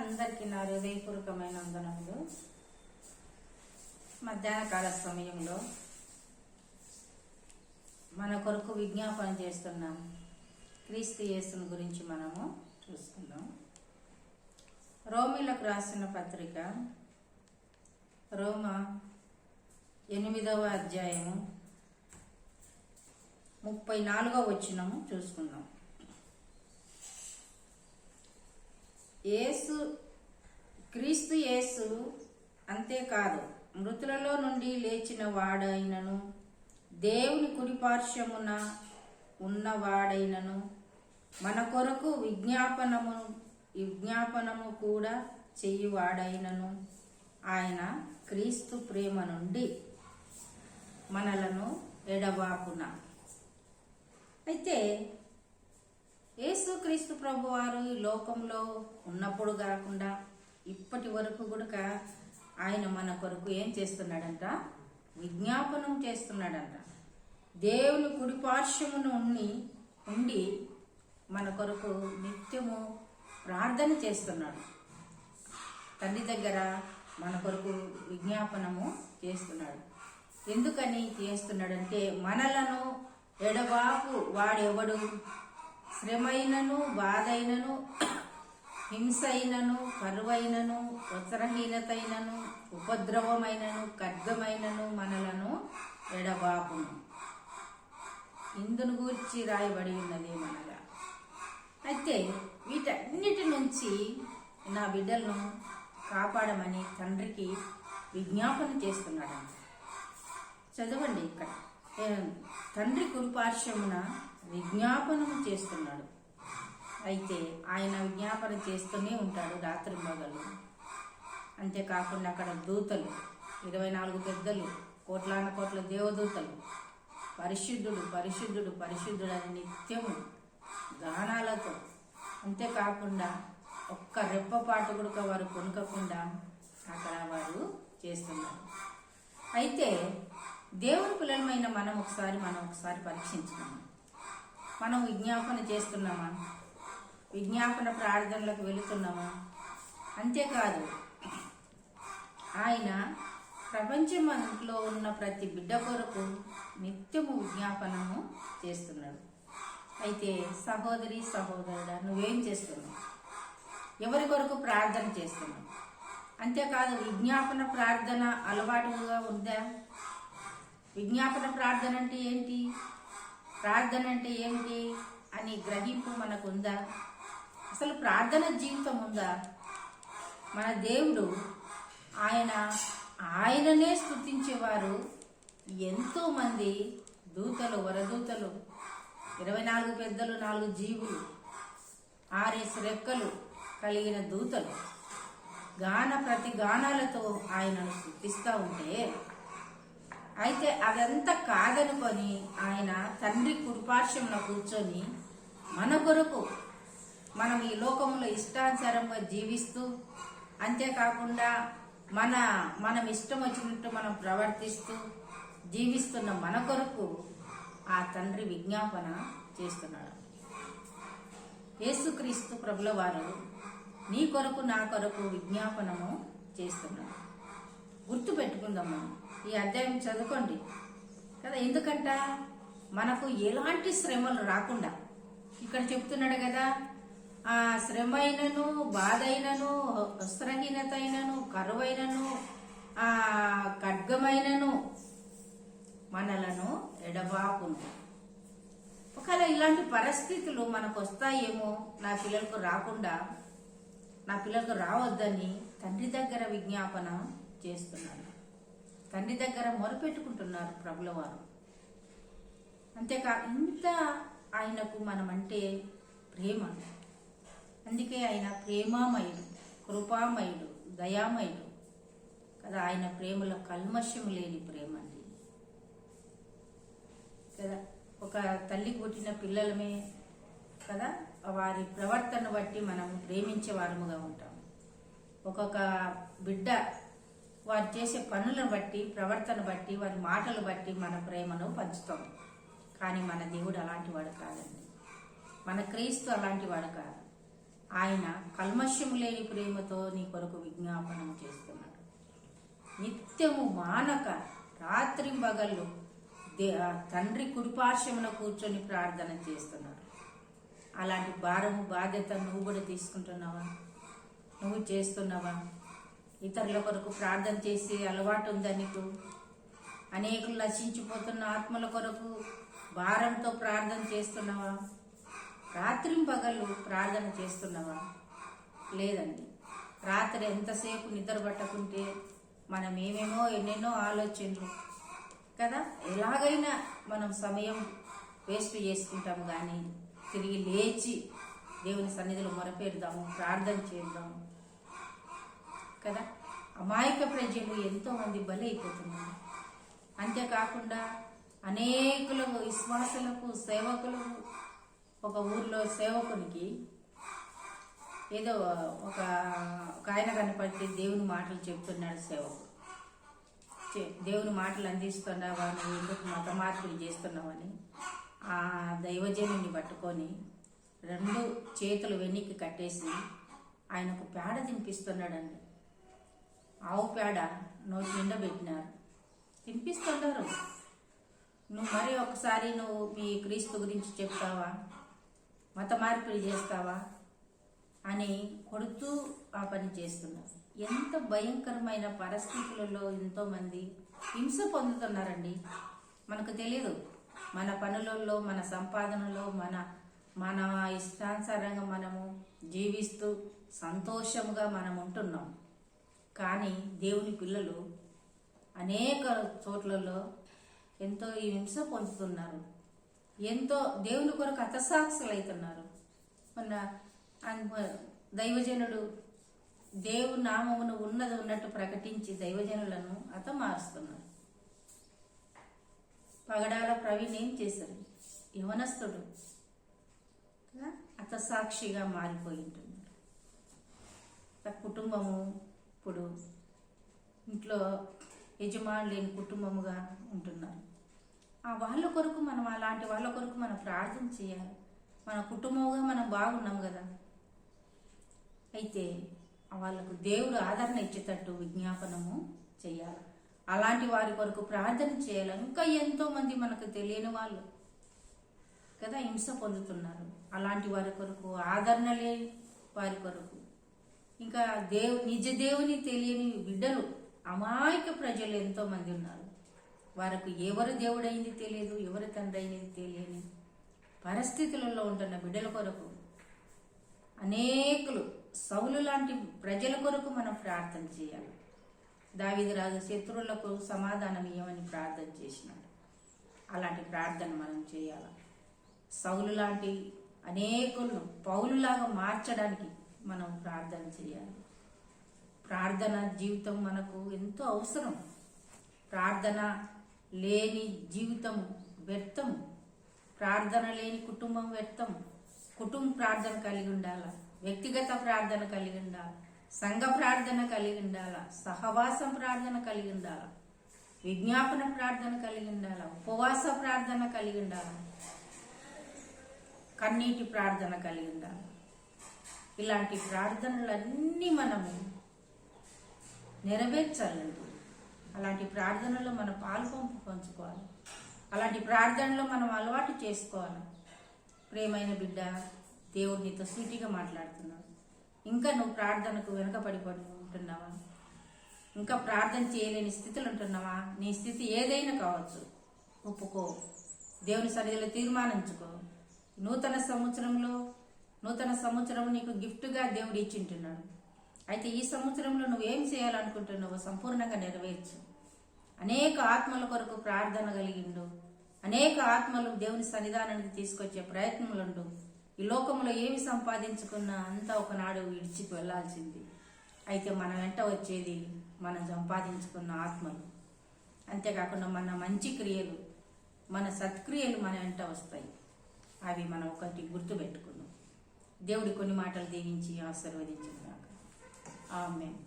అందరికీ నా హృదయపూర్వకమైన వందనములు. మధ్యాహ్న కాల సమయంలో మన కొరకు విజ్ఞాపన చేస్తున్నాం. క్రీస్తు యేసుని గురించి మనము చూసుకుందాం. రోమీలకు రాసిన పత్రిక రోమ 8వ అధ్యాయము 34వ వచనము చూసుకుందాం. క్రీస్తు యేసు అంతేకాదు, మృతులలో నుండి లేచిన వాడైనను, దేవుని కుడిపార్శ్వమున ఉన్నవాడైనను, మన కొరకు విజ్ఞాపనము కూడా చెయ్యువాడైనను, ఆయన క్రీస్తు ప్రేమ నుండి మనలను ఎడబాపున. అయితే యేసుక్రీస్తు ప్రభు వారు ఈ లోకంలో ఉన్నప్పుడు కాకుండా ఇప్పటి వరకు కూడా ఆయన మన కొరకు ఏం చేస్తున్నాడంట? విజ్ఞాపనం చేస్తున్నాడంట. దేవుని కుడిపార్శ్వమున ఉండి మన కొరకు నిత్యము ప్రార్థన చేస్తున్నాడు. తండ్రి దగ్గర మన కొరకు విజ్ఞాపనము చేస్తున్నాడు. ఎందుకని చేస్తున్నాడంటే, మనలను ఎడబాపు వాడెవడు? శ్రమైనను, బాధైనను, హింసైనను, కరువైనను, వస్త్రహీనతైనను, ఉపద్రవమైనను, ఖడ్గమైనను మనలను ఎడబాపును. ఇందును గూర్చి రాయబడి ఉన్నది మనగా. అయితే వీటన్నిటి నుంచి నా బిడ్డలను కాపాడమని తండ్రికి విజ్ఞాపన చేస్తున్నాడు. చదవండి, ఇక్కడ తండ్రి కుడిపార్శ్వమున విజ్ఞాపనం చేస్తున్నాడు. అయితే ఆయన విజ్ఞాపన చేస్తూనే ఉంటాడు రాత్రి మొదలు. అంతేకాకుండా అక్కడ దూతలు 24 పెద్దలు, కోట్లాన కోట్ల దేవదూతలు పరిశుద్ధుడు పరిశుద్ధుడు పరిశుద్ధుడు అని నిత్యము గానాలతో, అంతేకాకుండా ఒక్క రెప్పపాటు కూడా వారు కొనుక్కకుండా అక్కడ వారు చేస్తున్నారు. అయితే దేవుని పిల్లలమైన మనం ఒకసారి పరీక్షించుకున్నాం. మనం విజ్ఞాపన చేస్తున్నామా? విజ్ఞాపన ప్రార్థనలకు వెళుతున్నామా? అంతేకాదు, ఆయన ప్రపంచంలో ఉన్న ప్రతి బిడ్డ కొరకు నిత్యము విజ్ఞాపనము చేస్తున్నాడు. అయితే సహోదరి సహోదరుడా, నువ్వేం చేస్తున్నావు? ఎవరి కొరకు ప్రార్థన చేస్తున్నావు? అంతేకాదు, విజ్ఞాపన ప్రార్థన అలవాటుగా ఉందా? విజ్ఞాపన ప్రార్థన అంటే ఏంటి, ప్రార్థన అంటే ఏమిటి అని గ్రహింపు మనకుందా? అసలు ప్రార్థన జీవితం ఉందా? మన దేవుడు ఆయననే స్తుతించేవారు ఎంతో మంది దూతలు, వరదూతలు, 24 పెద్దలు, 4 జీవులు, 6 రెక్కలు కలిగిన దూతలు ప్రతి గానాలతో ఆయనను స్తుతిస్తూ ఉంటే, అయితే అదంతా కాదనుకొని ఆయన తండ్రి కుడిపార్శ్వమున కూర్చొని మన కొరకు మనం ఈ లోకంలో ఇష్టానుసారంగా జీవిస్తూ, అంతేకాకుండా మనం ఇష్టం వచ్చినట్టు మనం ప్రవర్తిస్తూ జీవిస్తున్న మన కొరకు ఆ తండ్రి విజ్ఞాపన చేస్తున్నాడు. యేసుక్రీస్తు ప్రభుల వారు నీ కొరకు నా కొరకు విజ్ఞాపనము చేస్తున్నాడు. గుర్తు పెట్టుకుందాము. ఈ అధ్యాయం చదువుకోండి కదా. ఎందుకంట మనకు ఎలాంటి శ్రమలు రాకుండా ఇక్కడ చెప్తున్నాడు కదా. ఆ శ్రమైనను, బాధైనను, వస్త్రహీనతైనను, కరువైనను, ఖడ్గమైనను మనలను ఎడబాపును. ఒకవేళ ఇలాంటి పరిస్థితులు మనకు వస్తాయేమో, నా పిల్లలకు రావద్దని తండ్రి దగ్గర విజ్ఞాపన చేస్తున్నాడు. తండ్రి దగ్గర మొరపెట్టుకుంటున్నారు ప్రభుల వారు. ఇంత ఆయనకు మనమంటే ప్రేమ. అందుకే ఆయన ప్రేమామయుడు, కృపామయుడు, దయామయుడు కదా. ఆయన ప్రేమలో కల్మషం లేని ప్రేమ అండి కదా. ఒక తల్లికి పుట్టిన పిల్లలమే కదా, వారి ప్రవర్తన బట్టి మనం ప్రేమించే వారముగా ఉంటాం. ఒక్కొక్క బిడ్డ వారు చేసే పనులను బట్టి, ప్రవర్తన బట్టి, వారి మాటలు బట్టి మన ప్రేమను పంచుతాం. కానీ మన దేవుడు అలాంటి వాడు కాదండి. మన క్రీస్తు అలాంటి వాడు కాదు. ఆయన కల్మష్యము లేని ప్రేమతో నీ కొరకు విజ్ఞాపనం చేస్తున్నాడు. నిత్యము మానక రాత్రింబగళ్ళు తండ్రి కుడిపార్శ్వమున కూర్చొని ప్రార్థన చేస్తున్నాడు. అలాంటి భారము బాధ్యత నువ్వు కూడా తీసుకుంటున్నావా? నువ్వు చేస్తున్నావా? ఇతరుల కొరకు ప్రార్థన చేసి అలవాటు ఉందా నీకు? అనేకులు నశించిపోతున్న ఆత్మల కొరకు భారంతో ప్రార్థన చేస్తున్నావా? రాత్రింపగళ్ళు ప్రార్థన చేస్తున్నావా? లేదండి. రాత్రి ఎంతసేపు నిద్ర పట్టకుంటే మనం ఏమేమో ఎన్నెన్నో ఆలోచనలు కదా, ఎలాగైనా మనం సమయం వేస్ట్ చేసుకుంటాం. కానీ తిరిగి లేచి దేవుని సన్నిధిలో మొరపెడదాము, ప్రార్థన చేద్దాము కదా. అమాయక ప్రజలు ఎంతోమంది బలైపోతున్నారు. అంతేకాకుండా అనేకుల విశ్వాసులకు, సేవకులకు, ఒక ఊర్లో సేవకునికి ఏదో ఒక ఆయన కనపడి దేవుని మాటలు చెప్తున్నాడు. సేవకుడు దేవుని మాటలు అందిస్తున్నావా, నువ్వు ఎందుకు మత మార్పులు చేస్తున్నావని ఆ దైవజనుని పట్టుకొని 2 చేతులు వెనక్కి కట్టేసి ఆయనకు పేడ తినిపిస్తున్నాడండి. ఆవు పేడ నోటి నిండా పెట్టినారు, తినిపిస్తున్నారు. నువ్వు మరి ఒకసారి నువ్వు మీ క్రీస్తు గురించి చెప్తావా, మత మార్పిడి చేస్తావా అని కొడుతూ ఆ పని చేస్తున్నారు. ఎంత భయంకరమైన పరిస్థితులలో ఎంతోమంది హింస పొందుతున్నారండి. మనకు తెలియదు. మన పనులలో, మన సంపాదనలో, మన ఇష్టానుసారంగా మనము జీవిస్తూ సంతోషంగా మనం ఉంటున్నాం. కానీ దేవుని పిల్లలు అనేక చోట్లలో ఎంతో హింస పొందుతున్నారు. ఎంతో దేవుని కొరకు హతసాక్షులు అవుతున్నారు. మొన్న దైవజనుడు దేవుని నామమును ఉన్నది ఉన్నట్టు ప్రకటించి దైవజనులను హతమారుస్తున్నారు. పగడాల ప్రవీణ్ ఏం చేశారు? యవనస్తుడు హతసాక్షిగా మారిపోయి ఉంటున్నాడు. కుటుంబము ఇప్పుడు ఇంట్లో యజమాని లేని కుటుంబముగా ఉంటున్నారు. వాళ్ళ కొరకు మనం, అలాంటి వాళ్ళ కొరకు మనం ప్రార్థన చేయాలి. మన కుటుంబంగా మనం బాగున్నాం కదా. అయితే వాళ్ళకు దేవుడు ఆదరణ ఇచ్చేటట్టు విజ్ఞాపనము చేయాలి. అలాంటి వారి కొరకు ప్రార్థన చేయాలి. ఇంకా ఎంతో మంది మనకు తెలియని వాళ్ళు కదా హింస పొందుతున్నారు. అలాంటి వారి కొరకు, ఆదరణ లేని వారి కొరకు, ఇంకా నిజ దేవుని తెలియని బిడ్డలు, అమాయక ప్రజలు ఎంతో మంది ఉన్నారు. వారికి ఎవరు దేవుడైంది తెలియదు, ఎవరు తండ్రి అయినది తెలియని పరిస్థితులలో ఉంటున్న బిడ్డల కొరకు, అనేకులు సౌలు లాంటి ప్రజల కొరకు మనం ప్రార్థన చేయాలి. దావీదు రాజు శత్రువులకు సమాధానం ఇవ్వమని ప్రార్థన చేసినాడు. అలాంటి ప్రార్థన మనం చేయాలి. సౌలు లాంటి అనేకులను పౌలులాగా మార్చడానికి మనం ప్రార్థన చేయాలి. ప్రార్థన జీవితం మనకు ఎంతో అవసరం. ప్రార్థన లేని జీవితం వ్యర్థం. ప్రార్థన లేని కుటుంబం వ్యర్థం. కుటుంబ ప్రార్థన కలిగి ఉండాలి, వ్యక్తిగత ప్రార్థన కలిగి ఉండాలి, సంఘ ప్రార్థన కలిగి ఉండాలి, సహవాసం ప్రార్థన కలిగి ఉండాలి, విజ్ఞాపన ప్రార్థన కలిగి ఉండాలి, ఉపవాస ప్రార్థన కలిగి ఉండాలి, కన్నీటి ప్రార్థన కలిగి ఉండాలి. ఇలాంటి ప్రార్థనలన్నీ మనము నెరవేర్చాలండి. అలాంటి ప్రార్థనలో మన పంచుకోవాలి. అలాంటి ప్రార్థనలో మనం అలవాటు చేసుకోవాలి. ప్రేమైన బిడ్డ, దేవుడు నీతో సూటిగా మాట్లాడుతున్నాడు. ఇంకా నువ్వు ప్రార్థనకు వెనకపడిపోయి ఉంటున్నావా? ఇంకా ప్రార్థన చేయలేని స్థితిలో ఉంటున్నావా? నీ స్థితి ఏదైనా కావచ్చు, ఒప్పుకో. దేవుని సన్నిధిలో తీర్మానించుకో. నూతన సంవత్సరం నీకు గిఫ్ట్గా దేవుడు ఇచ్చింటున్నాడు. అయితే ఈ సంవత్సరంలో నువ్వేం చేయాలనుకుంటున్నావో సంపూర్ణంగా నెరవేర్చు. అనేక ఆత్మల కొరకు ప్రార్థన కలిగిండు. అనేక ఆత్మలు దేవుని సన్నిధానానికి తీసుకొచ్చే ప్రయత్నములుండు. ఈ లోకంలో ఏమి సంపాదించుకున్నా అంతా ఒకనాడు విడిచికి వెళ్లాల్సింది. అయితే మన వెంట వచ్చేది మనం సంపాదించుకున్న ఆత్మలు. అంతేకాకుండా మన మంచి క్రియలు, మన సత్క్రియలు మన వెంట వస్తాయి. అవి మనం ఒకటి గుర్తుపెట్టుకున్నాం. దేవుడి కొన్ని మాటలు దీవించి ఆశీర్వదించుగాక. ఆమేన్.